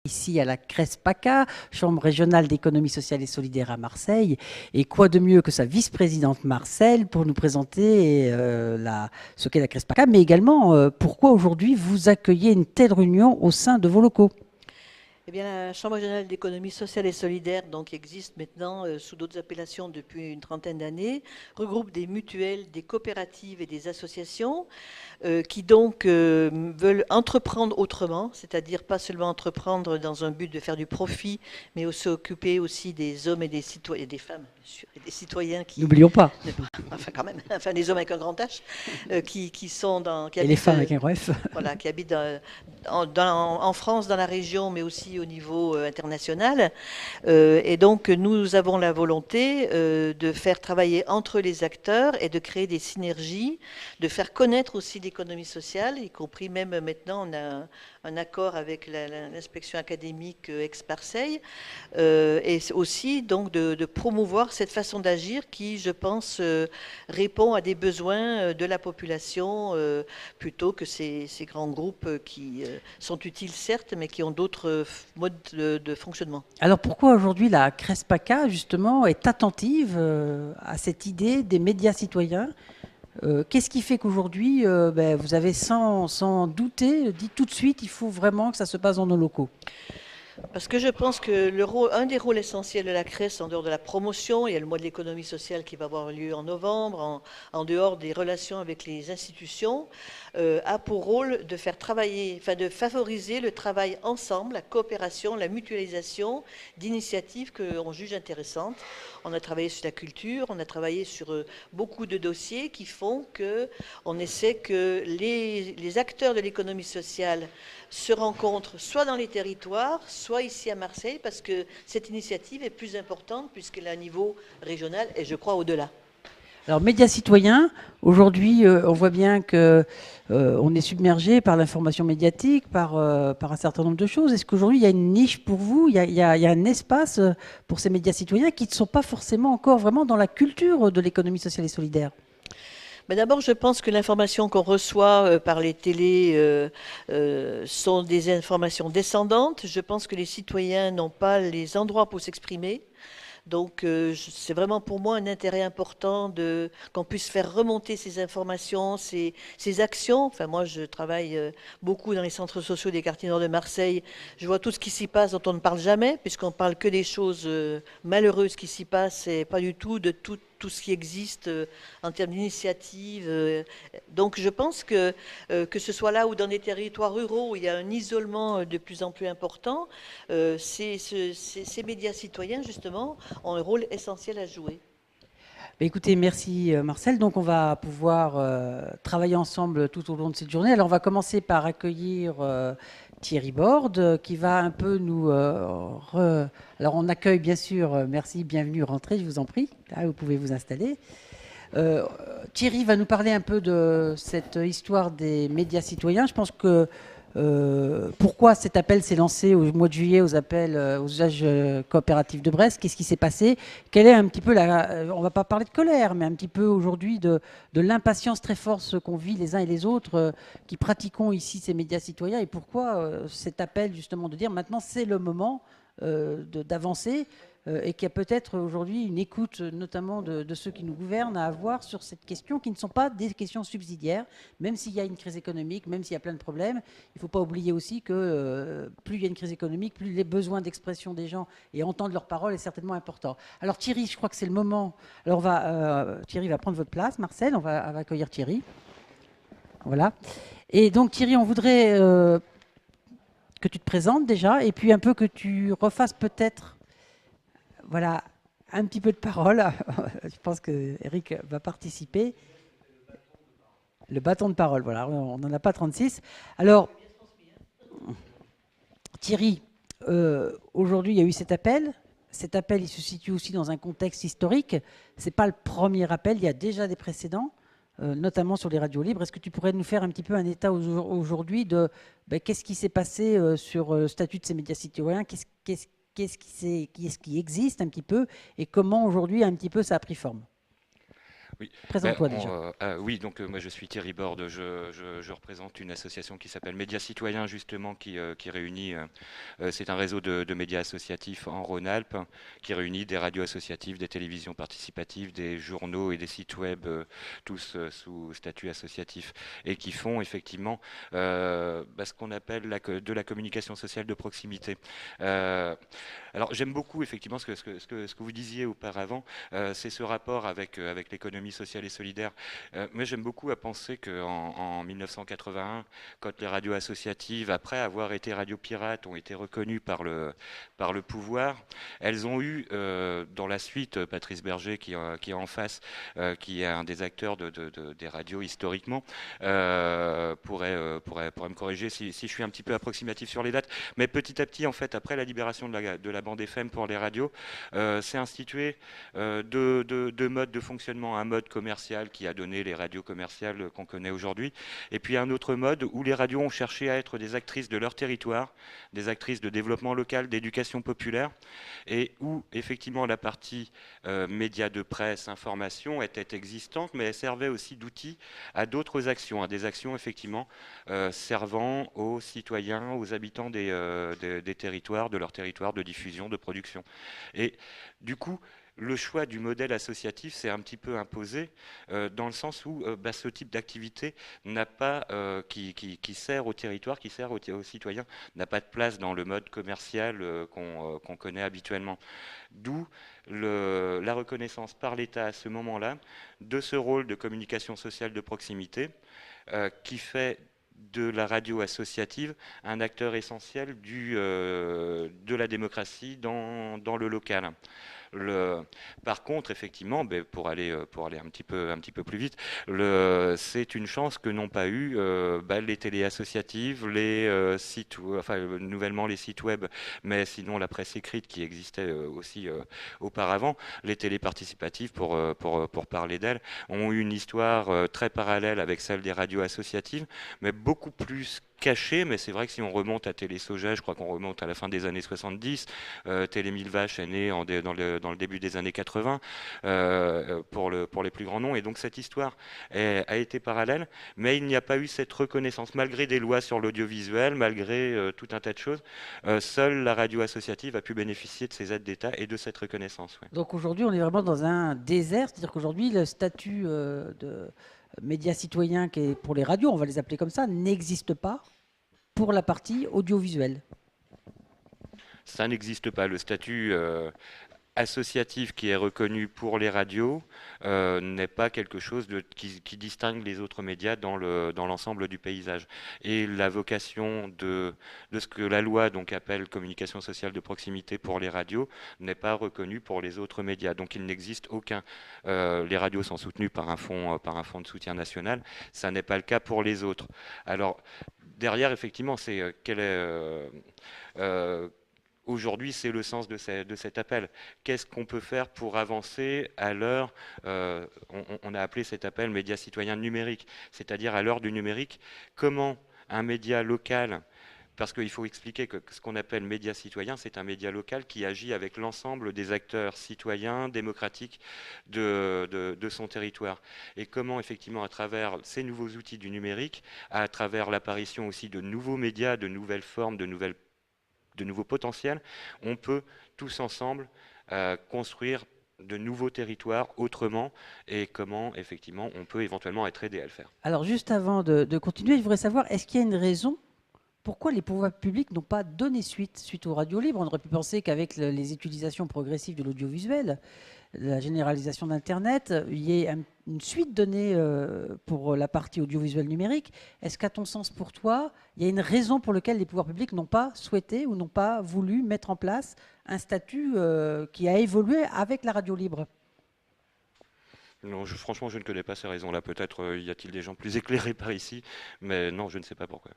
Ici à la CRESPACA, Chambre régionale d'économie sociale et solidaire à Marseille. Et quoi de mieux que sa vice-présidente Marcel pour nous présenter ce qu'est la CRESPACA, mais également pourquoi aujourd'hui vous accueillez une telle réunion au sein de vos locaux. Eh bien, la Chambre régionale d'économie sociale et solidaire, donc, existe maintenant sous d'autres appellations depuis une trentaine d'années, regroupe des mutuelles, des coopératives et des associations qui donc veulent entreprendre autrement, c'est-à-dire pas seulement entreprendre dans un but de faire du profit, mais aussi s'occuper aussi des hommes et des citoyens, des femmes, bien sûr, et des citoyens qui, N'oublions pas. enfin quand même, enfin des hommes avec un grand H, qui sont qui Et les habitent, femmes avec un bref. voilà, qui habitent en France, dans la région, mais aussi au niveau international. Et donc, nous avons la volonté de faire travailler entre les acteurs et de créer des synergies, de faire connaître aussi l'économie sociale, y compris même maintenant, on a un accord avec l'inspection académique ex-Marseille, et aussi donc de promouvoir cette façon d'agir qui, je pense, répond à des besoins de la population plutôt que ces grands groupes qui sont utiles certes, mais qui ont d'autres modes de fonctionnement. Alors pourquoi aujourd'hui la CRESPACA justement est attentive à cette idée des médias citoyens? Qu'est-ce qui fait qu'aujourd'hui vous avez sans douter dit tout de suite il faut vraiment que ça se passe dans nos locaux? Parce que je pense que un des rôles essentiels de la CRES, en dehors de la promotion, il y a le mois de l'économie sociale qui va avoir lieu en novembre, en dehors des relations avec les institutions, a pour rôle de faire travailler, enfin de favoriser le travail ensemble, la coopération, la mutualisation d'initiatives qu'on juge intéressantes. On a travaillé sur la culture, on a travaillé sur beaucoup de dossiers qui font qu'on essaie que les acteurs de l'économie sociale se rencontrent soit dans les territoires, soit ici à Marseille, parce que cette initiative est plus importante puisqu'elle est à niveau régional et je crois au-delà. Alors, médias citoyens, aujourd'hui, on voit bien que on est submergé par l'information médiatique, par un certain nombre de choses. Est-ce qu'aujourd'hui, il y a une niche pour vous, il y a un espace pour ces médias citoyens qui ne sont pas forcément encore vraiment dans la culture de l'économie sociale et solidaire? Mais d'abord, je pense que l'information qu'on reçoit par les télés sont des informations descendantes. Je pense que les citoyens n'ont pas les endroits pour s'exprimer. Donc, c'est vraiment pour moi un intérêt important qu'on puisse faire remonter ces informations, ces actions. Enfin, moi, je travaille beaucoup dans les centres sociaux des quartiers nord de Marseille. Je vois tout ce qui s'y passe dont on ne parle jamais, puisqu'on parle que des choses malheureuses qui s'y passent et pas du tout de tout ce qui existe en termes d'initiatives. Donc, je pense que ce soit là ou dans des territoires ruraux où il y a un isolement de plus en plus important, ces médias citoyens, justement, ont un rôle essentiel à jouer. Écoutez, merci Marcel. Donc on va pouvoir travailler ensemble tout au long de cette journée. Alors on va commencer par accueillir Thierry Borde qui va un peu nous... Alors on accueille bien sûr, merci, bienvenue, rentrez, je vous en prie. Là, vous pouvez vous installer. Thierry va nous parler un peu de cette histoire des médias citoyens. Je pense que pourquoi cet appel s'est lancé au mois de juillet aux appels aux usages coopératifs de Brest? Qu'est-ce qui s'est passé? Quelle est un petit peu on va pas parler de colère, mais un petit peu aujourd'hui de l'impatience très forte qu'on vit les uns et les autres qui pratiquons ici ces médias citoyens, et pourquoi cet appel justement de dire maintenant c'est le moment d'avancer et qu'il y a peut-être aujourd'hui une écoute notamment de ceux qui nous gouvernent à avoir sur cette question qui ne sont pas des questions subsidiaires, même s'il y a une crise économique, même s'il y a plein de problèmes. Il ne faut pas oublier aussi que plus il y a une crise économique, plus les besoins d'expression des gens et entendre leurs paroles est certainement important. Alors Thierry, je crois que c'est le moment. Alors Thierry va prendre votre place. Marcel, on va accueillir Thierry. Voilà. Et donc Thierry, on voudrait que tu te présentes déjà et puis un peu que tu refasses peut-être voilà, un petit peu de parole. Je pense que Eric va participer. Le bâton de parole, voilà, on n'en a pas 36. Alors, Thierry, aujourd'hui, il y a eu cet appel. Cet appel, il se situe aussi dans un contexte historique. Ce n'est pas le premier appel, il y a déjà des précédents, notamment sur les radios libres. Est-ce que tu pourrais nous faire un petit peu un état aujourd'hui de qu'est-ce qui s'est passé sur le statut de ces médias citoyens, qu'est-ce qui existe un petit peu et comment aujourd'hui un petit peu ça a pris forme? Oui, Présente-toi déjà. oui, donc moi je suis Thierry Borde, je représente une association qui s'appelle Médias Citoyens justement qui réunit, c'est un réseau de médias associatifs en Rhône-Alpes qui réunit des radios associatives, des télévisions participatives, des journaux et des sites web, tous sous statut associatif et qui font effectivement ce qu'on appelle de la communication sociale de proximité. Euh, alors j'aime beaucoup effectivement ce que vous disiez auparavant, c'est ce rapport avec l'économie sociale et solidaire. Moi j'aime beaucoup à penser qu'en 1981, quand les radios associatives, après avoir été radios pirates, ont été reconnues par le pouvoir, elles ont eu dans la suite, Patrice Berger qui est en face, qui est un des acteurs des radios historiquement, pourrait me corriger si je suis un petit peu approximatif sur les dates, mais petit à petit, en fait, après la libération de la bande FM pour les radios, s'est institué deux modes de fonctionnement. Un mode commercial qui a donné les radios commerciales qu'on connaît aujourd'hui, et puis un autre mode où les radios ont cherché à être des actrices de leur territoire, des actrices de développement local, d'éducation populaire, et où effectivement la partie médias de presse, information était existante, mais elle servait aussi d'outil à d'autres actions, à des actions effectivement servant aux citoyens, aux habitants des territoires, de leur territoire de diffusion, de production. Et du coup, le choix du modèle associatif s'est un petit peu imposé dans le sens où ce type d'activité n'a pas, qui sert au territoire, qui sert aux citoyens, n'a pas de place dans le mode commercial qu'on connaît habituellement. D'où la reconnaissance par l'État à ce moment-là de ce rôle de communication sociale de proximité qui fait de la radio associative un acteur essentiel de la démocratie dans le local. Le, Par contre, effectivement, pour aller un petit peu plus vite, c'est une chance que n'ont pas eu les télés associatives, les nouvellement les sites web, mais sinon la presse écrite qui existait aussi auparavant, les télés participatives, pour parler d'elles, ont eu une histoire très parallèle avec celle des radios associatives, mais beaucoup plus cachée. Mais c'est vrai que si on remonte à Télé Soja, je crois qu'on remonte à la fin des années 70, Télé Mille Vaches est né dans le début des années 80 pour les plus grands noms. Et donc cette histoire a été parallèle, mais il n'y a pas eu cette reconnaissance. Malgré des lois sur l'audiovisuel, malgré tout un tas de choses, seule la radio associative a pu bénéficier de ces aides d'État et de cette reconnaissance. Ouais. Donc aujourd'hui, on est vraiment dans un désert, c'est-à-dire qu'aujourd'hui, le statut de média citoyen qui est pour les radios, on va les appeler comme ça, n'existe pas pour la partie audiovisuelle. Ça n'existe pas. Le statut associatif qui est reconnu pour les radios n'est pas quelque chose qui distingue les autres médias dans l'ensemble du paysage. Et la vocation de ce que la loi donc appelle communication sociale de proximité pour les radios n'est pas reconnue pour les autres médias. Donc il n'existe aucun. Les radios sont soutenues par un fonds de soutien national. Ça n'est pas le cas pour les autres. Alors derrière, effectivement, c'est quel est euh, aujourd'hui, c'est le sens de cet appel. Qu'est-ce qu'on peut faire pour avancer à l'heure, on a appelé cet appel média citoyen numérique, c'est-à-dire à l'heure du numérique, comment un média local, parce qu'il faut expliquer que ce qu'on appelle média citoyen, c'est un média local qui agit avec l'ensemble des acteurs citoyens, démocratiques de son territoire. Et comment, effectivement, à travers ces nouveaux outils du numérique, à travers l'apparition aussi de nouveaux médias, de nouvelles formes, de nouveaux potentiels, on peut tous ensemble construire de nouveaux territoires autrement et comment effectivement on peut éventuellement être aidé à le faire. Alors juste avant de continuer, je voudrais savoir, est-ce qu'il y a une raison pourquoi les pouvoirs publics n'ont pas donné suite aux radios libres? On aurait pu penser qu'avec les utilisations progressives de l'audiovisuel, la généralisation d'Internet, il y ait une suite donnée pour la partie audiovisuelle numérique. Est-ce qu'à ton sens, pour toi, il y a une raison pour laquelle les pouvoirs publics n'ont pas souhaité ou n'ont pas voulu mettre en place un statut qui a évolué avec la radio libre? Non, franchement, je ne connais pas ces raisons-là. Peut-être y a-t-il des gens plus éclairés par ici, mais non, je ne sais pas pourquoi.